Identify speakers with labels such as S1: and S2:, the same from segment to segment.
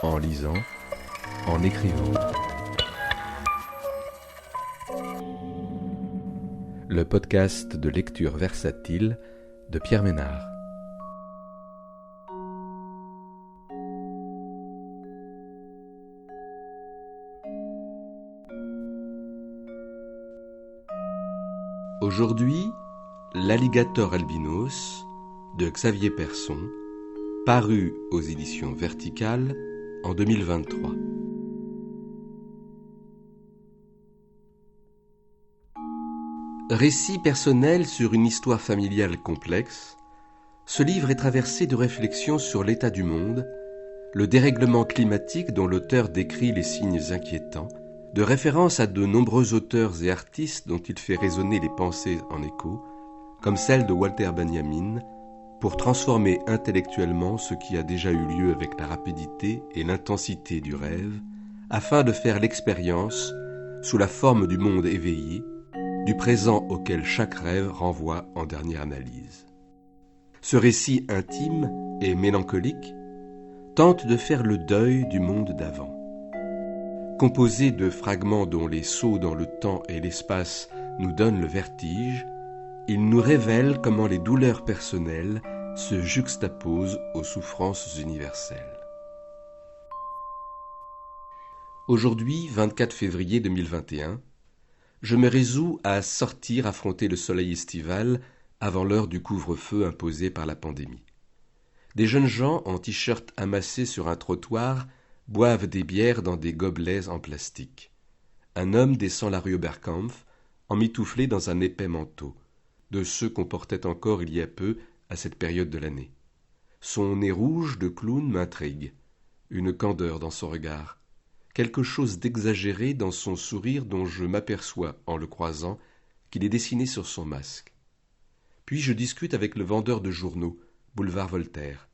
S1: en lisant, en écrivant. Le podcast de lecture versatile de Pierre Ménard. Aujourd'hui, L'Alligator albinos de Xavier Persson, paru aux éditions Verticales en 2023. Récit personnel sur une histoire familiale complexe, ce livre est traversé de réflexions sur l'état du monde, le dérèglement climatique dont l'auteur décrit les signes inquiétants, de références à de nombreux auteurs et artistes dont il fait résonner les pensées en écho, comme celle de Walter Benjamin, pour transformer intellectuellement ce qui a déjà eu lieu avec la rapidité et l'intensité du rêve, afin de faire l'expérience, sous la forme du monde éveillé, du présent auquel chaque rêve renvoie en dernière analyse. Ce récit intime et mélancolique tente de faire le deuil du monde d'avant. Composé de fragments dont les sauts dans le temps et l'espace nous donnent le vertige, il nous révèle comment les douleurs personnelles se juxtaposent aux souffrances universelles. Aujourd'hui, 24 février 2021, je me résous à sortir affronter le soleil estival avant l'heure du couvre-feu imposé par la pandémie. Des jeunes gens en t-shirt amassés sur un trottoir boivent des bières dans des gobelets en plastique. Un homme descend la rue Oberkampf, emmitouflé dans un épais manteau, de ceux qu'on portait encore il y a peu à cette période de l'année. Son nez rouge de clown m'intrigue, une candeur dans son regard, quelque chose d'exagéré dans son sourire dont je m'aperçois, en le croisant, qu'il est dessiné sur son masque. Puis je discute avec le vendeur de journaux, boulevard Voltaire.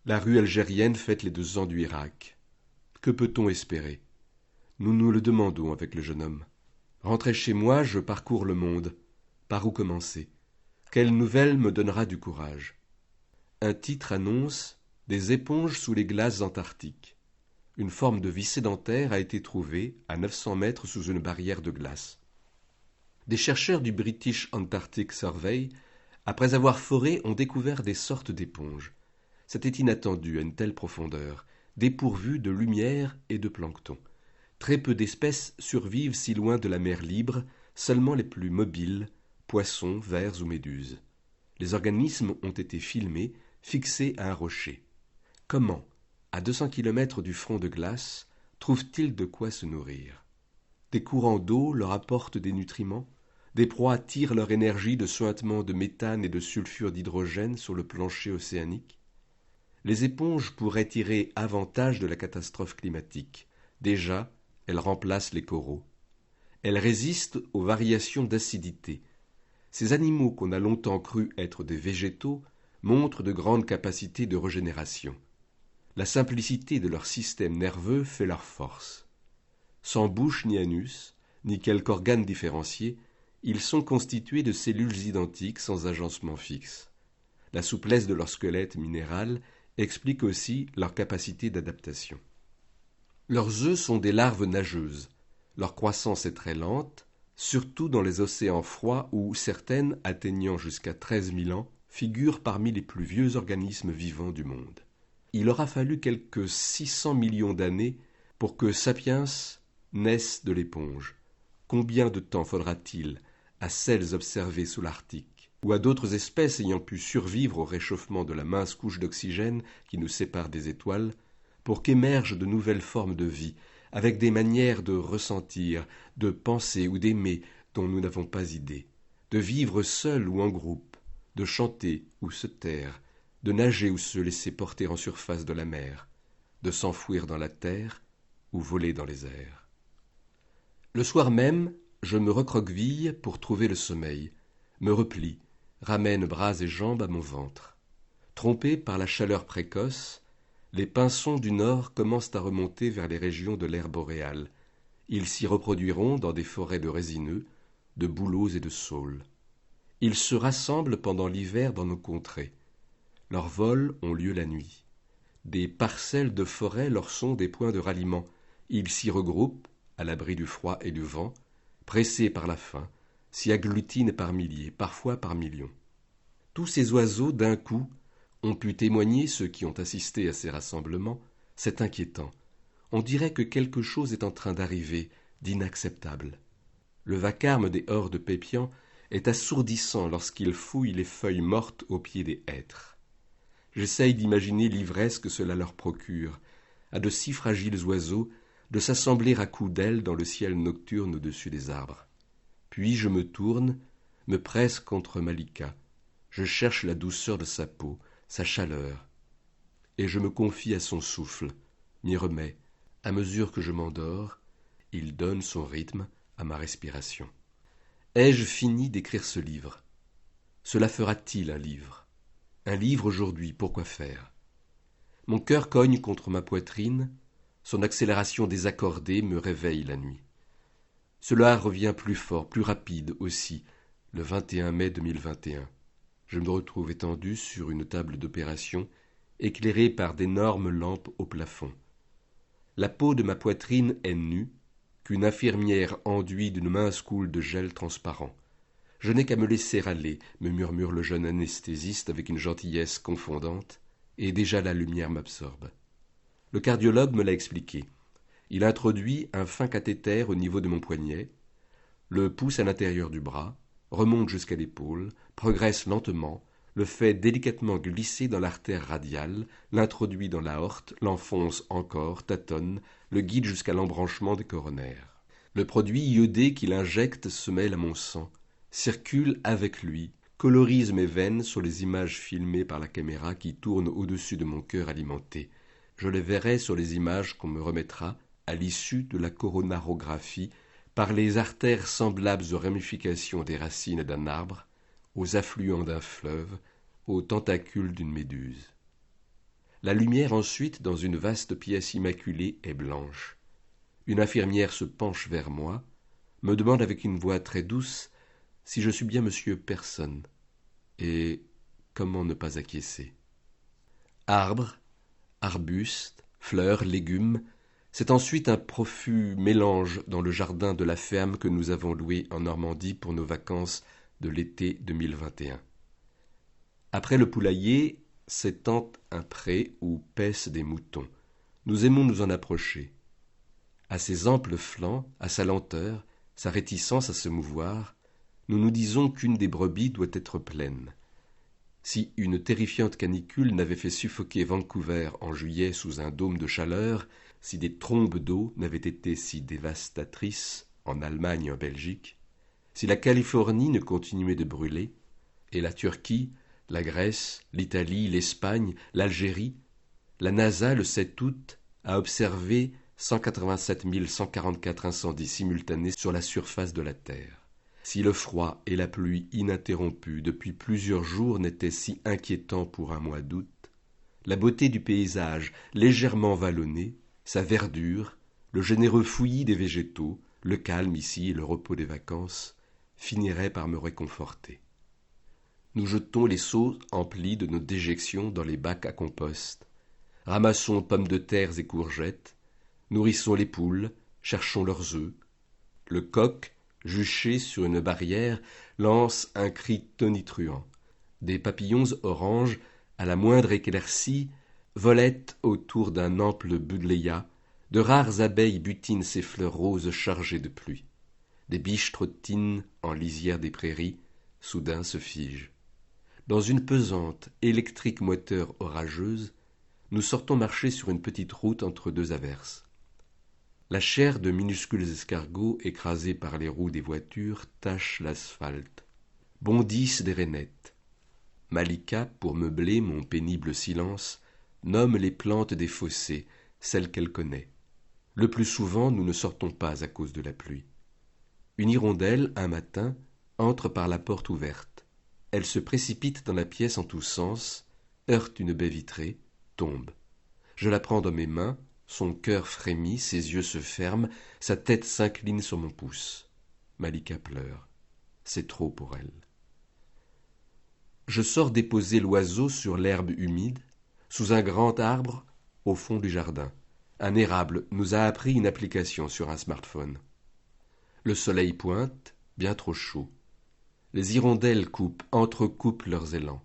S1: La rue algérienne fête les 2 ans du Irak. Que peut-on espérer ? Nous nous le demandons avec le jeune homme. Rentré chez moi, je parcours le monde. Par où commencer ? Quelle nouvelle me donnera du courage ? Un titre annonce « Des éponges sous les glaces antarctiques ». Une forme de vie sédentaire a été trouvée à 900 mètres sous une barrière de glace. Des chercheurs du British Antarctic Survey, après avoir foré, ont découvert des sortes d'éponges. C'était inattendu à une telle profondeur, dépourvues de lumière et de plancton. Très peu d'espèces survivent si loin de la mer libre, seulement les plus mobiles, poissons, vers ou méduses. Les organismes ont été filmés, fixés à un rocher. Comment, à 200 km du front de glace, trouvent-ils de quoi se nourrir ? Des courants d'eau leur apportent des nutriments ? Des proies tirent leur énergie de suintements de méthane et de sulfure d'hydrogène sur le plancher océanique ? Les éponges pourraient tirer avantage de la catastrophe climatique. Déjà, elles remplacent les coraux. Elles résistent aux variations d'acidité. Ces animaux qu'on a longtemps cru être des végétaux montrent de grandes capacités de régénération. La simplicité de leur système nerveux fait leur force. Sans bouche ni anus, ni quelque organe différencié, ils sont constitués de cellules identiques sans agencement fixe. La souplesse de leur squelette minéral explique aussi leur capacité d'adaptation. Leurs œufs sont des larves nageuses. Leur croissance est très lente, surtout dans les océans froids où certaines, atteignant jusqu'à 13 000 ans, figurent parmi les plus vieux organismes vivants du monde. Il aura fallu quelques 600 millions d'années pour que Sapiens naisse de l'éponge. Combien de temps faudra-t-il à celles observées sous l'Arctique, ou à d'autres espèces ayant pu survivre au réchauffement de la mince couche d'oxygène qui nous sépare des étoiles, pour qu'émergent de nouvelles formes de vie, avec des manières de ressentir, de penser ou d'aimer dont nous n'avons pas idée, de vivre seul ou en groupe, de chanter ou se taire, de nager ou se laisser porter en surface de la mer, de s'enfouir dans la terre ou voler dans les airs. Le soir même, je me recroqueville pour trouver le sommeil, me replie, ramène bras et jambes à mon ventre. Trompés par la chaleur précoce, les pinsons du nord commencent à remonter vers les régions de l'ère boréale. Ils s'y reproduiront dans des forêts de résineux, de bouleaux et de saules. Ils se rassemblent pendant l'hiver dans nos contrées. Leurs vols ont lieu la nuit. Des parcelles de forêt leur sont des points de ralliement. Ils s'y regroupent, à l'abri du froid et du vent, pressés par la faim, s'y agglutinent par milliers, parfois par millions. Tous ces oiseaux, d'un coup, ont pu témoigner, ceux qui ont assisté à ces rassemblements, c'est inquiétant. On dirait que quelque chose est en train d'arriver, d'inacceptable. Le vacarme des hordes pépiants est assourdissant lorsqu'ils fouillent les feuilles mortes au pied des hêtres. J'essaye d'imaginer l'ivresse que cela leur procure, à de si fragiles oiseaux, de s'assembler à coups d'ailes dans le ciel nocturne au-dessus des arbres. Puis je me tourne, me presse contre Malika. Je cherche la douceur de sa peau, sa chaleur, et je me confie à son souffle, m'y remets. À mesure que je m'endors, il donne son rythme à ma respiration. Ai-je fini d'écrire ce livre? Cela fera-t-il un livre? Un livre aujourd'hui, pourquoi faire? Mon cœur cogne contre ma poitrine, son accélération désaccordée me réveille la nuit. Cela revient plus fort, plus rapide aussi, le 21 mai 2021. Je me retrouve étendu sur une table d'opération, éclairée par d'énormes lampes au plafond. La peau de ma poitrine est nue, qu'une infirmière enduit d'une mince coule de gel transparent. Je n'ai qu'à me laisser aller, me murmure le jeune anesthésiste avec une gentillesse confondante, et déjà la lumière m'absorbe. Le cardiologue me l'a expliqué. Il introduit un fin cathéter au niveau de mon poignet, le pousse à l'intérieur du bras, remonte jusqu'à l'épaule, progresse lentement, le fait délicatement glisser dans l'artère radiale, l'introduit dans l'aorte, l'enfonce encore, tâtonne, le guide jusqu'à l'embranchement des coronaires. Le produit iodé qu'il injecte se mêle à mon sang, circule avec lui, colorise mes veines sur les images filmées par la caméra qui tourne au-dessus de mon cœur alimenté. Je les verrai sur les images qu'on me remettra à l'issue de la coronarographie par les artères semblables aux ramifications des racines d'un arbre, aux affluents d'un fleuve, aux tentacules d'une méduse. La lumière ensuite, dans une vaste pièce immaculée, est blanche. Une infirmière se penche vers moi, me demande avec une voix très douce si je suis bien monsieur Personne, et comment ne pas acquiescer. Arbres, arbustes, fleurs, légumes, c'est ensuite un profus mélange dans le jardin de la ferme que nous avons louée en Normandie pour nos vacances de l'été 2021. Après le poulailler s'étend un pré où paissent des moutons. Nous aimons nous en approcher. À ses amples flancs, à sa lenteur, sa réticence à se mouvoir, nous nous disons qu'une des brebis doit être pleine. Si une terrifiante canicule n'avait fait suffoquer Vancouver en juillet sous un dôme de chaleur, si des trombes d'eau n'avaient été si dévastatrices en Allemagne et en Belgique, si la Californie ne continuait de brûler, et la Turquie, la Grèce, l'Italie, l'Espagne, l'Algérie, la NASA, le 7 août, a observé 187 144 incendies simultanés sur la surface de la Terre. Si le froid et la pluie ininterrompue depuis plusieurs jours n'étaient si inquiétants pour un mois d'août, la beauté du paysage légèrement vallonné, sa verdure, le généreux fouillis des végétaux, le calme ici et le repos des vacances, finiraient par me réconforter. Nous jetons les seaux emplis de nos déjections dans les bacs à compost, ramassons pommes de terre et courgettes, nourrissons les poules, cherchons leurs œufs. Le coq, juché sur une barrière, lance un cri tonitruant. Des papillons oranges, à la moindre éclaircie, volettent autour d'un ample buddléia. De rares abeilles butinent ces fleurs roses chargées de pluie. Des biches trottinent en lisière des prairies, soudain se figent. Dans une pesante, électrique moiteur orageuse, nous sortons marcher sur une petite route entre deux averses. La chair de minuscules escargots écrasés par les roues des voitures tache l'asphalte. Bondissent des rainettes. Malika, pour meubler mon pénible silence, nomme les plantes des fossés, celles qu'elle connaît. Le plus souvent, nous ne sortons pas à cause de la pluie. Une hirondelle, un matin, entre par la porte ouverte. Elle se précipite dans la pièce en tous sens, heurte une baie vitrée, tombe. Je la prends dans mes mains, son cœur frémit, ses yeux se ferment, sa tête s'incline sur mon pouce. Malika pleure. C'est trop pour elle. Je sors déposer l'oiseau sur l'herbe humide, sous un grand arbre, au fond du jardin. Un érable nous a appris une application sur un smartphone. Le soleil pointe, bien trop chaud. Les hirondelles entrecoupent leurs élans.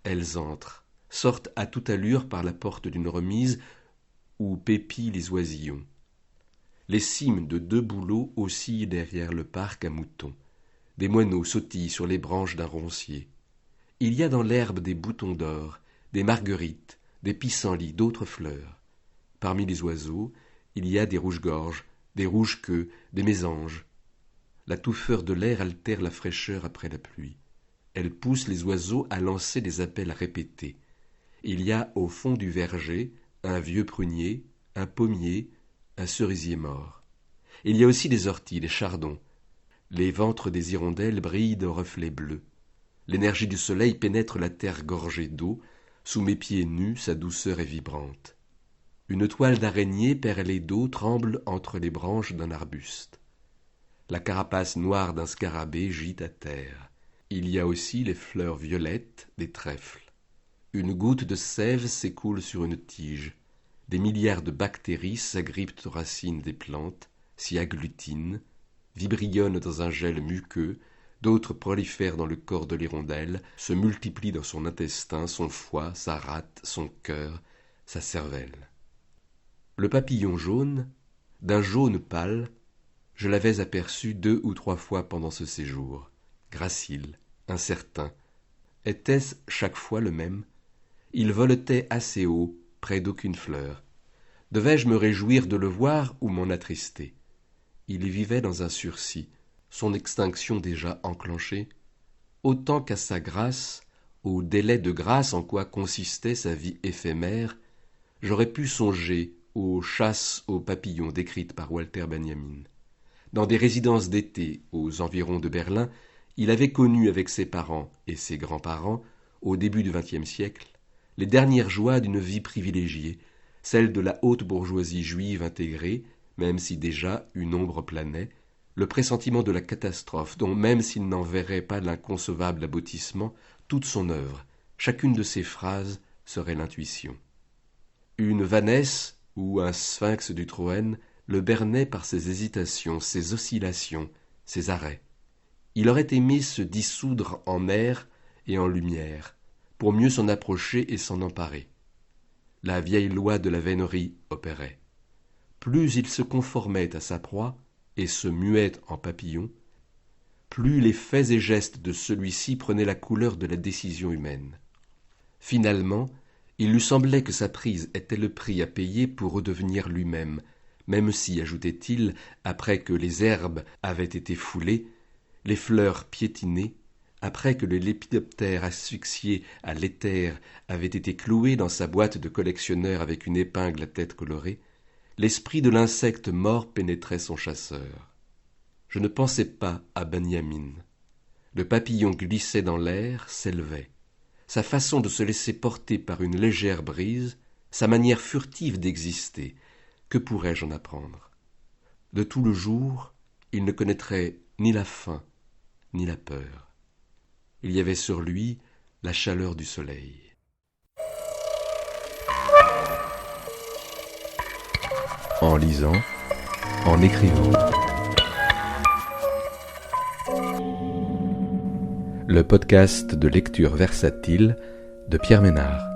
S1: Elles entrent, sortent à toute allure par la porte d'une remise où pépient les oisillons. Les cimes de 2 bouleaux oscillent derrière le parc à moutons. Des moineaux sautillent sur les branches d'un roncier. Il y a dans l'herbe des boutons d'or, des marguerites, des pissenlits, d'autres fleurs. Parmi les oiseaux, il y a des rouges-gorges, des rouges-queues, des mésanges. La touffeur de l'air altère la fraîcheur après la pluie. Elle pousse les oiseaux à lancer des appels répétés. Il y a au fond du verger un vieux prunier, un pommier, un cerisier mort. Il y a aussi des orties, des chardons. Les ventres des hirondelles brillent de reflets bleus. L'énergie du soleil pénètre la terre gorgée d'eau. Sous mes pieds nus, sa douceur est vibrante. Une toile d'araignée perlée d'eau tremble entre les branches d'un arbuste. La carapace noire d'un scarabée gît à terre. Il y a aussi les fleurs violettes des trèfles. Une goutte de sève s'écoule sur une tige. Des milliards de bactéries s'agrippent aux racines des plantes, s'y agglutinent, vibrillonnent dans un gel muqueux, d'autres prolifèrent dans le corps de l'hirondelle, se multiplient dans son intestin, son foie, sa rate, son cœur, sa cervelle. Le papillon jaune, d'un jaune pâle, je l'avais aperçu 2 ou 3 fois pendant ce séjour, gracile, incertain. Était-ce chaque fois le même? Il voletait assez haut, près d'aucune fleur. Devais-je me réjouir de le voir ou m'en attrister? Il vivait dans un sursis, son extinction déjà enclenchée, autant qu'à sa grâce, au délai de grâce en quoi consistait sa vie éphémère, j'aurais pu songer aux chasses aux papillons décrites par Walter Benjamin. Dans des résidences d'été aux environs de Berlin, il avait connu avec ses parents et ses grands-parents, au début du XXe siècle, les dernières joies d'une vie privilégiée, celle de la haute bourgeoisie juive intégrée, même si déjà une ombre planait, le pressentiment de la catastrophe, dont même s'il n'en verrait pas l'inconcevable aboutissement, toute son œuvre, chacune de ses phrases, serait l'intuition. Une Vanesse ou un sphinx du Troène le bernait par ses hésitations, ses oscillations, ses arrêts. Il aurait aimé se dissoudre en air et en lumière, pour mieux s'en approcher et s'en emparer. La vieille loi de la vénerie opérait. Plus il se conformait à sa proie et se muait en papillon, plus les faits et gestes de celui-ci prenaient la couleur de la décision humaine. Finalement, il lui semblait que sa prise était le prix à payer pour redevenir lui-même, même si, ajoutait-il, après que les herbes avaient été foulées, les fleurs piétinées, après que le lépidoptère asphyxié à l'éther avait été cloué dans sa boîte de collectionneur avec une épingle à tête colorée, l'esprit de l'insecte mort pénétrait son chasseur. Je ne pensais pas à Benjamin. Le papillon glissait dans l'air, s'élevait. Sa façon de se laisser porter par une légère brise, sa manière furtive d'exister, que pourrais-je en apprendre? De tout le jour, il ne connaîtrait ni la faim, ni la peur. Il y avait sur lui la chaleur du soleil. En lisant, en écrivant. Le podcast de lecture versatile de Pierre Ménard.